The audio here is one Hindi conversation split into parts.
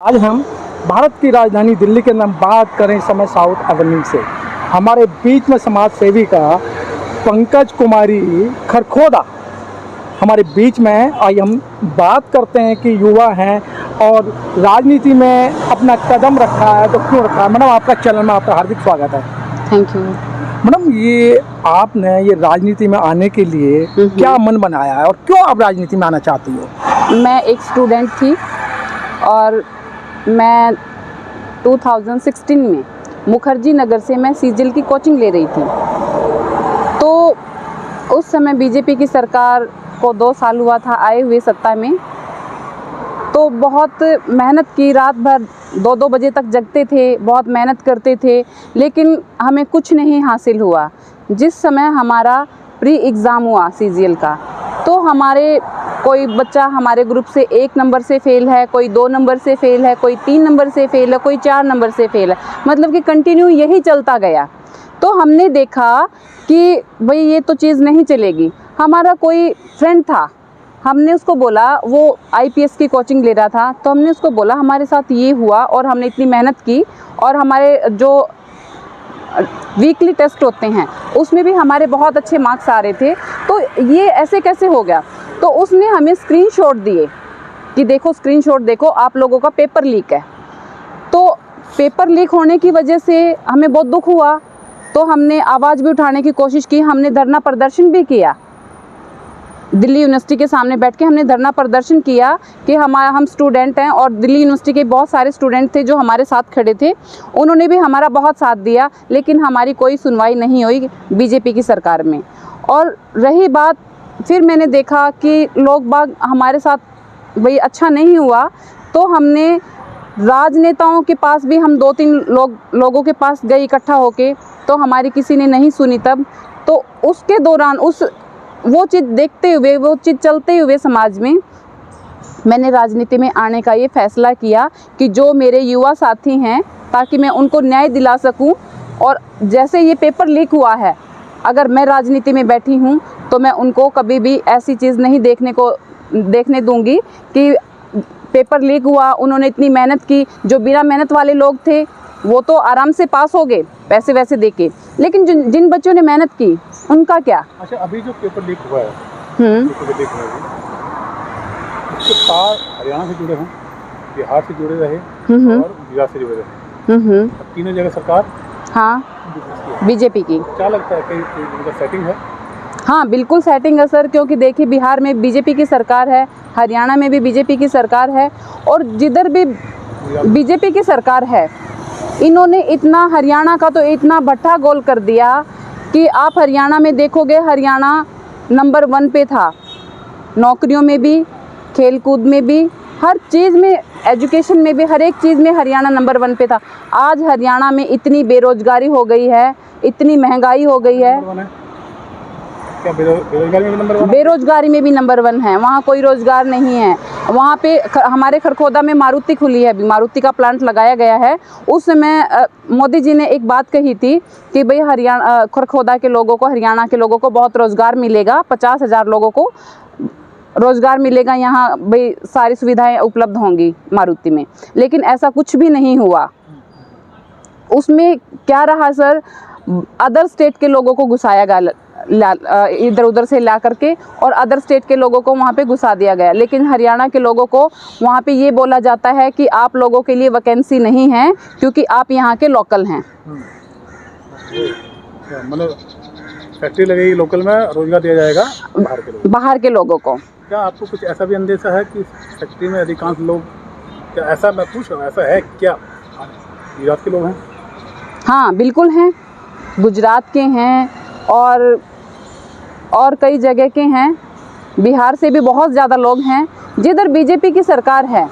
आज हम भारत की राजधानी दिल्ली के अंदर बात करें इस समय साउथ एवेन्यू से। हमारे बीच में समाज सेविका पंकज कुमारी खरखोदा हमारे बीच में है। आज हम बात करते हैं कि युवा हैं और राजनीति में अपना कदम रखा है तो क्यों रखा है। मैडम, आपका चैनल में आपका हार्दिक स्वागत है। Thank you. मैडम, ये आपने ये राजनीति में आने के लिए क्या मन बनाया है और क्यों आप राजनीति में आना चाहती हो? मैं एक स्टूडेंट थी और मैं 2016 में मुखर्जी नगर से मैं सीजीएल की कोचिंग ले रही थी। तो उस समय बीजेपी की सरकार को 2 साल हुआ था आए हुए सत्ता में। तो बहुत मेहनत की, रात भर 2-2 बजे तक जगते थे, बहुत मेहनत करते थे, लेकिन हमें कुछ नहीं हासिल हुआ। जिस समय हमारा प्री एग्ज़ाम हुआ सीजीएल का, तो हमारे कोई बच्चा हमारे ग्रुप से 1 नंबर से फ़ेल है, कोई 2 नंबर से फ़ेल है, कोई 3 नंबर से फ़ेल है, कोई 4 नंबर से फ़ेल है, मतलब कि कंटिन्यू यही चलता गया। तो हमने देखा कि भाई ये तो चीज़ नहीं चलेगी। हमारा कोई फ्रेंड था, हमने उसको बोला, वो आईपीएस की कोचिंग ले रहा था, तो हमने उसको बोला हमारे साथ ये हुआ और हमने इतनी मेहनत की और हमारे जो वीकली टेस्ट होते हैं उसमें भी हमारे बहुत अच्छे मार्क्स आ रहे थे, तो ये ऐसे कैसे हो गया। तो उसने हमें स्क्रीनशॉट दिए कि देखो, स्क्रीनशॉट देखो, आप लोगों का पेपर लीक है। तो पेपर लीक होने की वजह से हमें बहुत दुख हुआ, तो हमने आवाज़ भी उठाने की कोशिश की, हमने धरना प्रदर्शन भी किया। दिल्ली यूनिवर्सिटी के सामने बैठ के हमने धरना प्रदर्शन किया कि हम स्टूडेंट हैं और दिल्ली यूनिवर्सिटी के बहुत सारे स्टूडेंट थे जो हमारे साथ खड़े थे, उन्होंने भी हमारा बहुत साथ दिया, लेकिन हमारी कोई सुनवाई नहीं हुई बीजेपी की सरकार में। और रही बात, फिर मैंने देखा कि लोग बाग हमारे साथ भाई अच्छा नहीं हुआ, तो हमने राजनेताओं के पास भी हम 2-3 लोगों के पास गए इकट्ठा होके, तो हमारी किसी ने नहीं सुनी तब। तो उसके दौरान वो चीज़ देखते हुए, वो चीज़ चलते हुए समाज में, मैंने राजनीति में आने का ये फ़ैसला किया कि जो मेरे युवा साथी हैं, ताकि मैं उनको न्याय दिला सकूं। और जैसे ये पेपर लीक हुआ है, अगर मैं राजनीति में बैठी हूं तो मैं उनको कभी भी ऐसी चीज़ नहीं देखने दूंगी कि पेपर लीक हुआ, उन्होंने इतनी मेहनत की। जो बिना मेहनत वाले लोग थे वो तो आराम से पास हो गए पैसे वैसे दे के, लेकिन जिन बच्चों ने मेहनत की उनका क्या। अच्छा, अभी जो पेपर लीक हुआ है, पेपर लीक हुआ है, उसके तार हरियाणा से जुड़े हैं, बिहार से जुड़े रहे और गुजरात से जुड़े रहे, तीनों जगह सरकार बीजेपी की। क्या लगता है कि उनका सेटिंग है? हाँ, बिल्कुल सेटिंग है सर, क्योंकि देखिए बिहार में बीजेपी की सरकार है, हरियाणा में भी बीजेपी की सरकार है, और जिधर भी बीजेपी की सरकार है, इन्होंने इतना हरियाणा का तो इतना भट्टा गोल कर दिया कि आप हरियाणा में देखोगे, हरियाणा नंबर 1 पे था, नौकरियों में भी, खेलकूद में भी, हर चीज़ में, एजुकेशन में भी, हर एक चीज़ में हरियाणा नंबर 1 पे था। आज हरियाणा में इतनी बेरोजगारी हो गई है, इतनी महंगाई हो गई है। क्या बेरोजगारी में भी नंबर 1 है? बेरोजगारी में भी नंबर 1 है, वहाँ कोई रोज़गार नहीं है। वहाँ पे हमारे खरखोदा में मारुति खुली है, अभी मारुति का प्लांट लगाया गया है। उस समय मोदी जी ने एक बात कही थी कि भाई खरखोदा के लोगों को, हरियाणा के लोगों को बहुत रोज़गार मिलेगा, 50,000 लोगों को रोज़गार मिलेगा, यहाँ भाई सारी सुविधाएं उपलब्ध होंगी मारुति में। लेकिन ऐसा कुछ भी नहीं हुआ। उसमें क्या रहा सर, अदर स्टेट के लोगों को घुसाया गया, इधर उधर से ला करके, और अदर स्टेट के लोगों को वहाँ पे घुसा दिया गया। लेकिन हरियाणा के लोगों को वहाँ पे ये बोला जाता है कि आप लोगों के लिए वैकेंसी नहीं है, क्योंकि आप यहाँ के लोकल हैं। मतलब फैक्ट्री लगेगी लोकल में, रोजगार दिया जाएगा बाहर के लोगों को। क्या आपको कुछ ऐसा भी अंदेशा है कि फैक्ट्री में अधिकांश लोग, क्या ऐसा, मैं पूछ रहा हूँ, ऐसा है क्या गुजरात के लोग हैं? हाँ, बिल्कुल हैं, गुजरात के हैं और कई जगह के हैं, बिहार से भी बहुत ज़्यादा लोग हैं। जिधर बीजेपी की सरकार है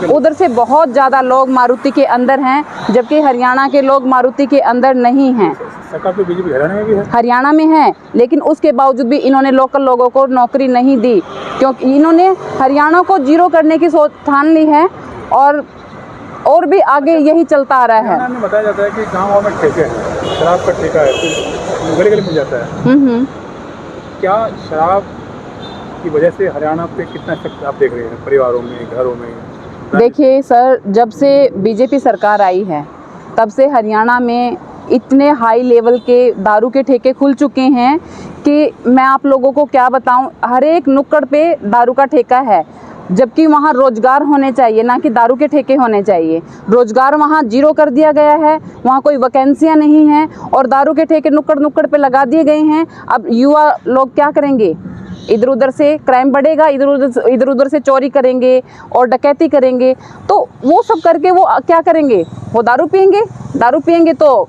उधर से बहुत ज़्यादा लोग मारुति के अंदर हैं, जबकि हरियाणा के लोग मारुति के अंदर नहीं हैं। सरकार तो बीजेपी हरियाणा में भी है? हरियाणा में है, लेकिन उसके बावजूद भी इन्होंने लोकल लोगों को नौकरी नहीं दी, क्योंकि इन्होंने हरियाणा को जीरो करने की सोच ठान ली है, और भी आगे यही चलता आ रहा है। हरियाणा में बताया जाता है कि गाँव में ठेके हैं, शराब का ठेका है, तो गली मिल जाता है। क्या शराब की वजह से हरियाणा पे कितना इफेक्ट आप देख रहे हैं, परिवारों में, घरों में? देखिए सर, जब से बीजेपी सरकार आई है तब से हरियाणा में इतने हाई लेवल के दारू के ठेके खुल चुके हैं कि मैं आप लोगों को क्या बताऊं। हर एक नुक्कड़ पे दारू का ठेका है, जबकि वहाँ रोजगार होने चाहिए, ना कि दारू के ठेके होने चाहिए। रोजगार वहाँ जीरो कर दिया गया है, वहाँ कोई वैकेंसियाँ नहीं हैं और दारू के ठेके नुक्कड़ नुक्कड़ पे लगा दिए गए हैं। अब युवा लोग क्या करेंगे? इधर उधर से क्राइम बढ़ेगा, इधर उधर से चोरी करेंगे और डकैती करेंगे। तो वो सब करके वो क्या करेंगे? वो दारू पियेंगे तो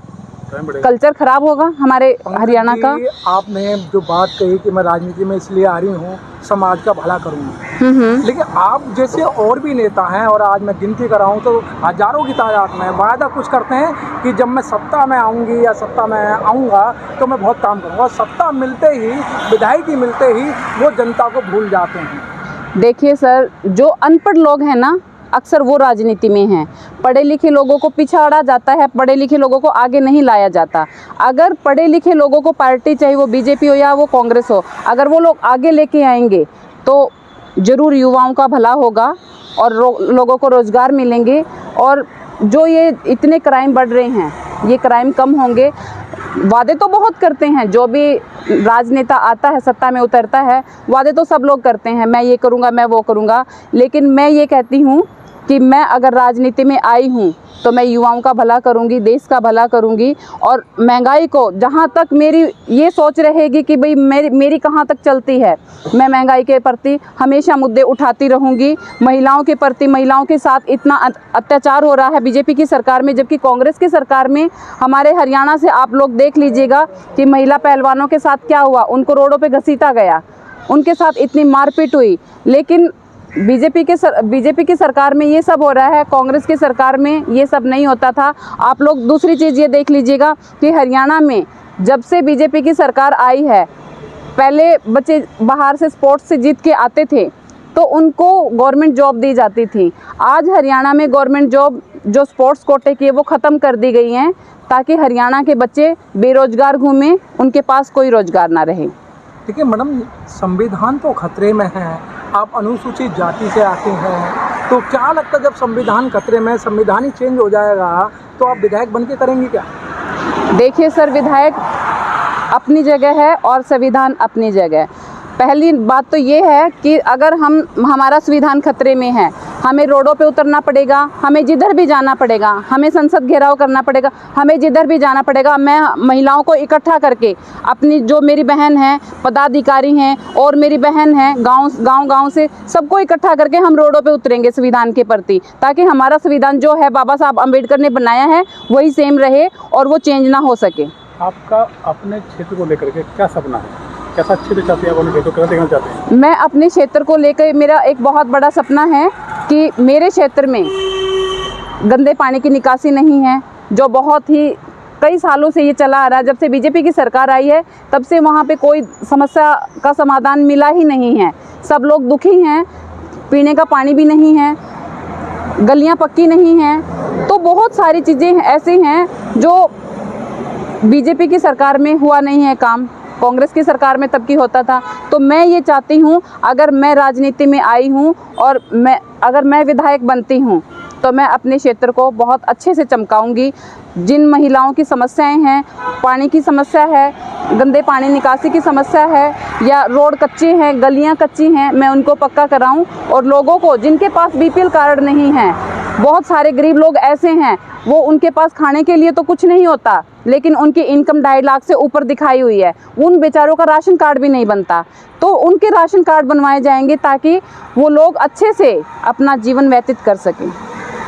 कल्चर खराब होगा हमारे हरियाणा का। आपने जो बात कही कि मैं राजनीति में इसलिए आ रही हूँ समाज का भला करूँगा, लेकिन आप जैसे और भी नेता हैं, और आज मैं गिनती कर रहा हूँ तो हजारों की तादाद में वायदा कुछ करते हैं कि जब मैं सत्ता में आऊँगी या सत्ता में आऊँगा तो मैं बहुत काम करूँगा। सत्ता मिलते ही, विधायकी मिलते ही वो जनता को भूल जाते हैं। देखिए सर, जो अनपढ़ लोग हैं ना, अक्सर वो राजनीति में हैं। पढ़े लिखे लोगों को पिछाड़ा जाता है, पढ़े लिखे लोगों को आगे नहीं लाया जाता। अगर पढ़े लिखे लोगों को पार्टी, चाहे वो बीजेपी हो या वो कांग्रेस हो, अगर वो लोग आगे लेके आएंगे तो ज़रूर युवाओं का भला होगा और लोगों को रोज़गार मिलेंगे। और जो ये इतने क्राइम बढ़ रहे हैं, ये क्राइम कम होंगे। वादे तो बहुत करते हैं, जो भी राजनेता आता है, सत्ता में उतरता है, वादे तो सब लोग करते हैं, मैं ये करूँगा, मैं वो करूँगा। लेकिन मैं ये कहती हूँ कि मैं अगर राजनीति में आई हूँ तो मैं युवाओं का भला करूँगी, देश का भला करूँगी। और महंगाई को, जहाँ तक मेरी ये सोच रहेगी कि भाई मेरी कहाँ तक चलती है, मैं महंगाई के प्रति हमेशा मुद्दे उठाती रहूँगी। महिलाओं के प्रति, महिलाओं के साथ इतना अत्याचार हो रहा है बीजेपी की सरकार में, जबकि कांग्रेस की सरकार में हमारे हरियाणा से आप लोग देख लीजिएगा कि महिला पहलवानों के साथ क्या हुआ। उनको रोडों पर घसीटा गया, उनके साथ इतनी मारपीट हुई। लेकिन बीजेपी की सरकार में ये सब हो रहा है, कांग्रेस की सरकार में ये सब नहीं होता था। आप लोग दूसरी चीज़ ये देख लीजिएगा कि हरियाणा में जब से बीजेपी की सरकार आई है, पहले बच्चे बाहर से स्पोर्ट्स से जीत के आते थे तो उनको गवर्नमेंट जॉब दी जाती थी। आज हरियाणा में गवर्नमेंट जॉब जो स्पोर्ट्स कोटे की है वो ख़त्म कर दी गई हैं, ताकि हरियाणा के बच्चे बेरोजगार घूमें, उनके पास कोई रोजगार ना रहे। देखिए मैडम, संविधान तो खतरे में है, आप अनुसूचित जाति से आते हैं, तो क्या लगता है जब संविधान खतरे में, संविधान ही चेंज हो जाएगा तो आप विधायक बन के करेंगे क्या? देखिए सर, विधायक अपनी जगह है और संविधान अपनी जगह। पहली बात तो ये है कि अगर हमारा संविधान खतरे में है, हमें रोडों पे उतरना पड़ेगा, हमें जिधर भी जाना पड़ेगा, हमें संसद घेराव करना पड़ेगा, हमें जिधर भी जाना पड़ेगा। मैं महिलाओं को इकट्ठा करके, अपनी जो मेरी बहन है, पदाधिकारी हैं और मेरी बहन है गांव से, सबको इकट्ठा करके हम रोडों पे उतरेंगे संविधान के प्रति, ताकि हमारा संविधान जो है बाबा साहब अम्बेडकर ने बनाया है वही सेम रहे और वो चेंज ना हो सके। आपका अपने क्षेत्र को लेकर के क्या सपना है? कैसा क्षेत्र चाहते हैं आप अपने क्षेत्र को, कैसा देखना चाहते हैं? मैं अपने क्षेत्र को लेकर, मेरा एक बहुत बड़ा सपना है कि मेरे क्षेत्र में गंदे पानी की निकासी नहीं है, जो बहुत ही कई सालों से ये चला आ रहा है। जब से बीजेपी की सरकार आई है तब से वहाँ पे कोई समस्या का समाधान मिला ही नहीं है। सब लोग दुखी हैं, पीने का पानी भी नहीं है, गलियाँ पक्की नहीं हैं। तो बहुत सारी चीज़ें ऐसी हैं जो बीजेपी की सरकार में हुआ नहीं है काम, कांग्रेस की सरकार में तब की होता था। तो मैं ये चाहती हूँ, अगर मैं राजनीति में आई हूँ और अगर मैं विधायक बनती हूँ तो मैं अपने क्षेत्र को बहुत अच्छे से चमकाऊंगी। जिन महिलाओं की समस्याएं हैं, पानी की समस्या है, गंदे पानी निकासी की समस्या है, या रोड कच्चे हैं, गलियां कच्ची हैं, मैं उनको पक्का कराऊं। और लोगों को, जिनके पास बीपीएल कार्ड नहीं है, बहुत सारे गरीब लोग ऐसे हैं, वो उनके पास खाने के लिए तो कुछ नहीं होता, लेकिन उनकी इनकम 2.5 लाख से ऊपर दिखाई हुई है, उन बेचारों का राशन कार्ड भी नहीं बनता। तो उनके राशन कार्ड बनवाए जाएंगे ताकि वो लोग अच्छे से अपना जीवन व्यतीत कर सकें।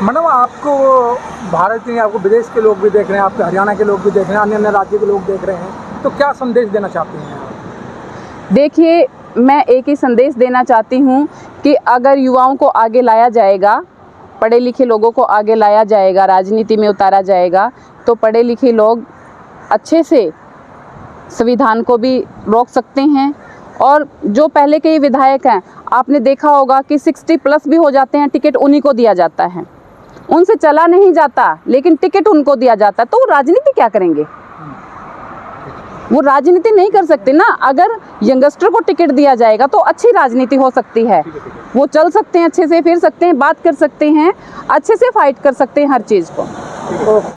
मैडम, आपको भारत में, आपको विदेश के लोग भी देख रहे हैं, आपके हरियाणा के लोग भी देख रहे हैं, अन्य अन्य राज्य के लोग देख रहे हैं, तो क्या संदेश देना चाहते हैं? देखिए, मैं एक ही संदेश देना चाहती हूँ कि अगर युवाओं को आगे लाया जाएगा, पढ़े लिखे लोगों को आगे लाया जाएगा, राजनीति में उतारा जाएगा, तो पढ़े लिखे लोग अच्छे से संविधान को भी रोक सकते हैं। और जो पहले के विधायक हैं, आपने देखा होगा कि 60+ भी हो जाते हैं, टिकट उन्हीं को दिया जाता है, उनसे चला नहीं जाता, लेकिन टिकट उनको दिया जाता है। तो वो राजनीति क्या करेंगे? वो राजनीति नहीं कर सकते ना। अगर यंगस्टर को टिकट दिया जाएगा तो अच्छी राजनीति हो सकती है, वो चल सकते हैं, अच्छे से फिर सकते हैं, बात कर सकते हैं, अच्छे से फाइट कर सकते हैं हर चीज़ को।